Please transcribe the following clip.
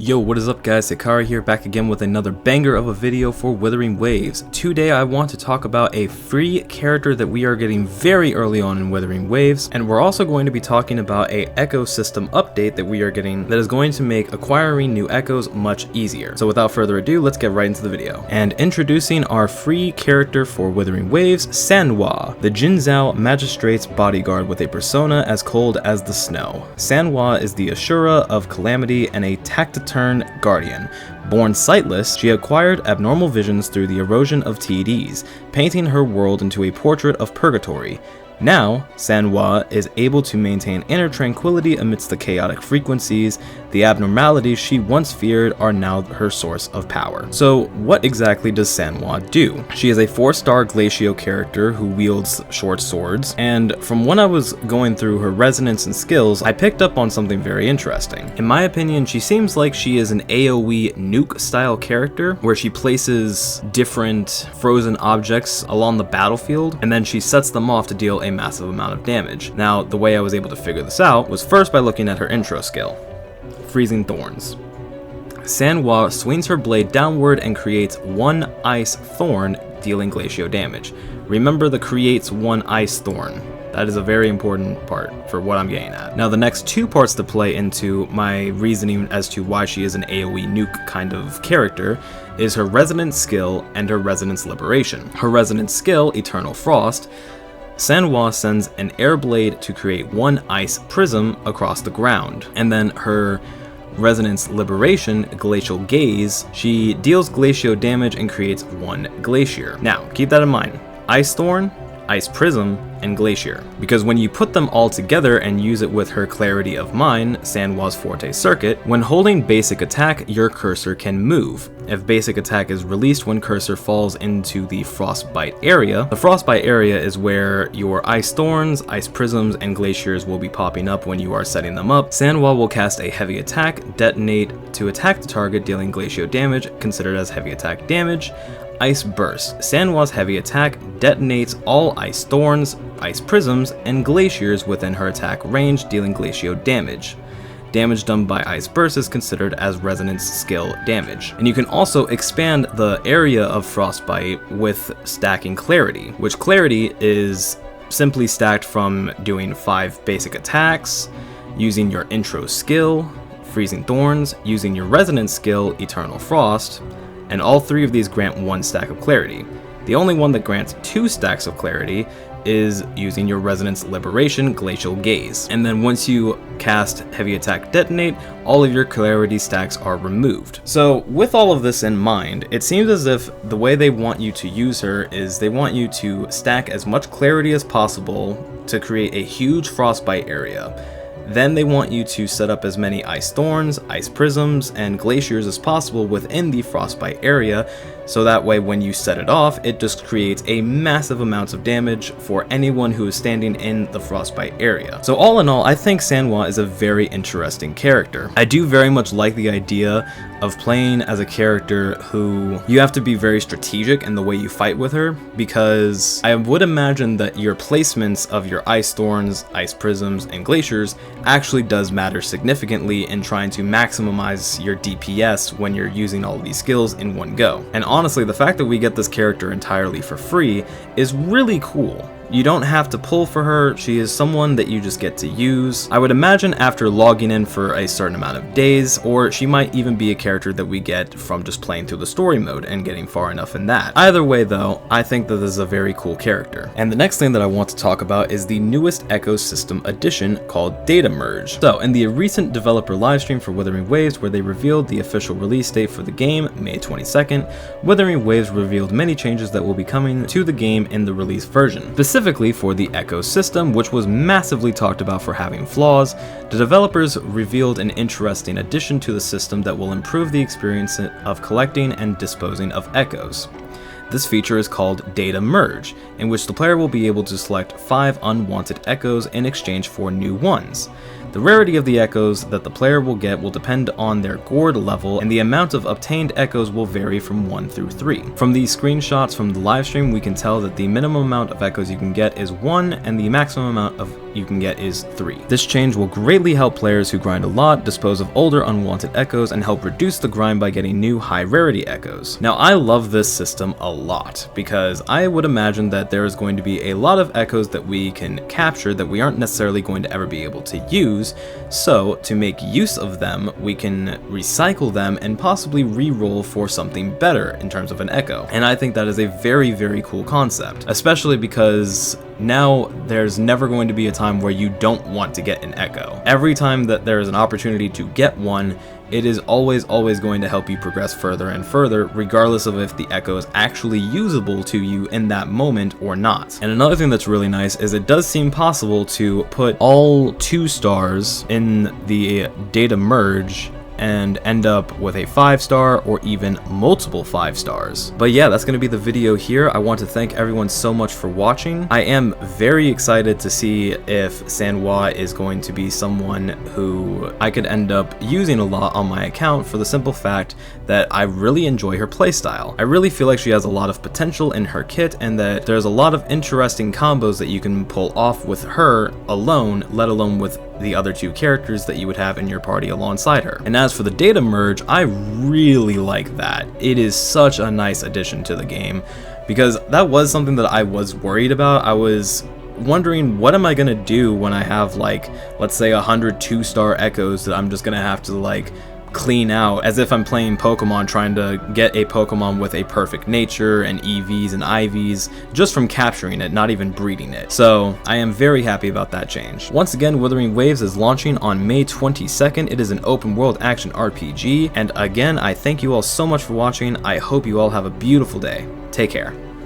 Yo, what is up guys, Sakara here, back again with another banger of a video for Wuthering Waves. Today I want to talk about a free character that we are getting very early on in Wuthering Waves, and we're also going to be talking about a ecosystem update that we are getting that is going to make acquiring new echoes much easier. So without further ado, let's get right into the video. And introducing our free character for Wuthering Waves, Sanhua, the Jinzhou Magistrate's bodyguard with a persona as cold as the snow. Sanhua is the Ashura of Calamity and a taciturn guardian. Born sightless, she acquired abnormal visions through the erosion of TDs, painting her world into a portrait of purgatory. Now, Sanhua is able to maintain inner tranquility amidst the chaotic frequencies. The abnormalities she once feared are now her source of power. So what exactly does Sanhua do? She is a 4-star Glacio character who wields short swords, and from when I was going through her resonance and skills, I picked up on something very interesting. In my opinion, she seems like she is an AoE nuke style character, where she places different frozen objects along the battlefield, and then she sets them off to deal a massive amount of damage. Now, the way I was able to figure this out was first by looking at her intro skill, Freezing Thorns. Sanhua swings her blade downward and creates one ice thorn, dealing glacio damage. Remember the creates one ice thorn. That is a very important part for what I'm getting at. Now, the next two parts to play into my reasoning as to why she is an AoE nuke kind of character is her resonance skill and her resonance liberation. Her resonance skill, Eternal Frost, Sanhua sends an air blade to create one ice prism across the ground, and then her resonance liberation, Glacial Gaze, she deals glacio damage and creates one glacier. Now, keep that in mind. Ice Thorn, Ice Prism, and Glacier, because when you put them all together and use it with her Clarity of Mind, Sanhua's Forte Circuit, when holding basic attack, your cursor can move. If basic attack is released when cursor falls into the Frostbite area, the Frostbite area is where your Ice Thorns, Ice Prisms, and Glaciers will be popping up when you are setting them up. Sanhua will cast a heavy attack, detonate to attack the target, dealing glacio damage, considered as heavy attack damage. Ice Burst. Sanhua's heavy attack detonates all Ice Thorns, Ice Prisms, and Glaciers within her attack range, dealing glacio damage. Damage done by Ice Burst is considered as resonance skill damage. And you can also expand the area of Frostbite with stacking Clarity, which Clarity is simply stacked from doing 5 basic attacks, using your intro skill, Freezing Thorns, using your resonance skill, Eternal Frost, and all 3 of these grant 1 stack of Clarity. The only one that grants 2 stacks of Clarity is using your Resonance Liberation, Glacial Gaze. And then once you cast Heavy Attack Detonate, all of your Clarity stacks are removed. So with all of this in mind, it seems as if the way they want you to use her is they want you to stack as much Clarity as possible to create a huge Frostbite area. Then they want you to set up as many Ice Thorns, Ice Prisms, and Glaciers as possible within the Frostbite area, so that way when you set it off, it just creates a massive amount of damage for anyone who is standing in the Frostbite area. So all in all, I think Sanhua is a very interesting character. I do very much like the idea of playing as a character who you have to be very strategic in the way you fight with her, because I would imagine that your placements of your Ice Thorns, Ice Prisms, and Glaciers actually does matter significantly in trying to maximize your DPS when you're using all of these skills in one go. And honestly, the fact that we get this character entirely for free is really cool. You don't have to pull for her, she is someone that you just get to use. I would imagine after logging in for a certain amount of days, or she might even be a character that we get from just playing through the story mode and getting far enough in that. Either way though, I think that this is a very cool character. And the next thing that I want to talk about is the newest ecosystem addition called Data Merge. So in the recent developer livestream for Wuthering Waves, where they revealed the official release date for the game, May 22nd, Wuthering Waves revealed many changes that will be coming to the game in the release version. Specifically for the ecosystem, which was massively talked about for having flaws, the developers revealed an interesting addition to the system that will improve the experience of collecting and disposing of echoes. This feature is called Data Merge, in which the player will be able to select 5 unwanted echoes in exchange for new ones. The rarity of the echoes that the player will get will depend on their gourd level, and the amount of obtained echoes will vary from 1 through 3. From these screenshots from the livestream, we can tell that the minimum amount of echoes you can get is 1, and the maximum amount of you can get is 3. This change will greatly help players who grind a lot dispose of older unwanted echoes and help reduce the grind by getting new high rarity echoes. Now I love this system a lot because I would imagine that there is going to be a lot of echoes that we can capture that we aren't necessarily going to ever be able to use, so to make use of them we can recycle them and possibly re-roll for something better in terms of an echo. And I think that is a very, very cool concept, especially because now there's never going to be a time where you don't want to get an echo. Every time that there is an opportunity to get one, it is always going to help you progress further and further, regardless of if the echo is actually usable to you in that moment or not. And another thing that's really nice is it does seem possible to put all 2 stars in the data merge and end up with a 5-star or even multiple 5 stars. But yeah, that's going to be the video here. I want to thank everyone so much for watching. I am very excited to see if Sanhua is going to be someone who I could end up using a lot on my account for the simple fact that I really enjoy her playstyle. I really feel like she has a lot of potential in her kit and that there's a lot of interesting combos that you can pull off with her alone, let alone with the other 2 characters that you would have in your party alongside her. And as for the data merge, I really like that. It is such a nice addition to the game because that was something that I was worried about. I was wondering, what am I gonna do when I have, like, let's say 100 2-star echoes that I'm just gonna have to like clean out, as if I'm playing Pokemon trying to get a Pokemon with a perfect nature and EVs and IVs just from capturing it, not even breeding it. So I am very happy about that change. Once again, Wuthering Waves is launching on May 22nd. It is an open world action RPG, and again, I thank you all so much for watching. I hope you all have a beautiful day. Take care.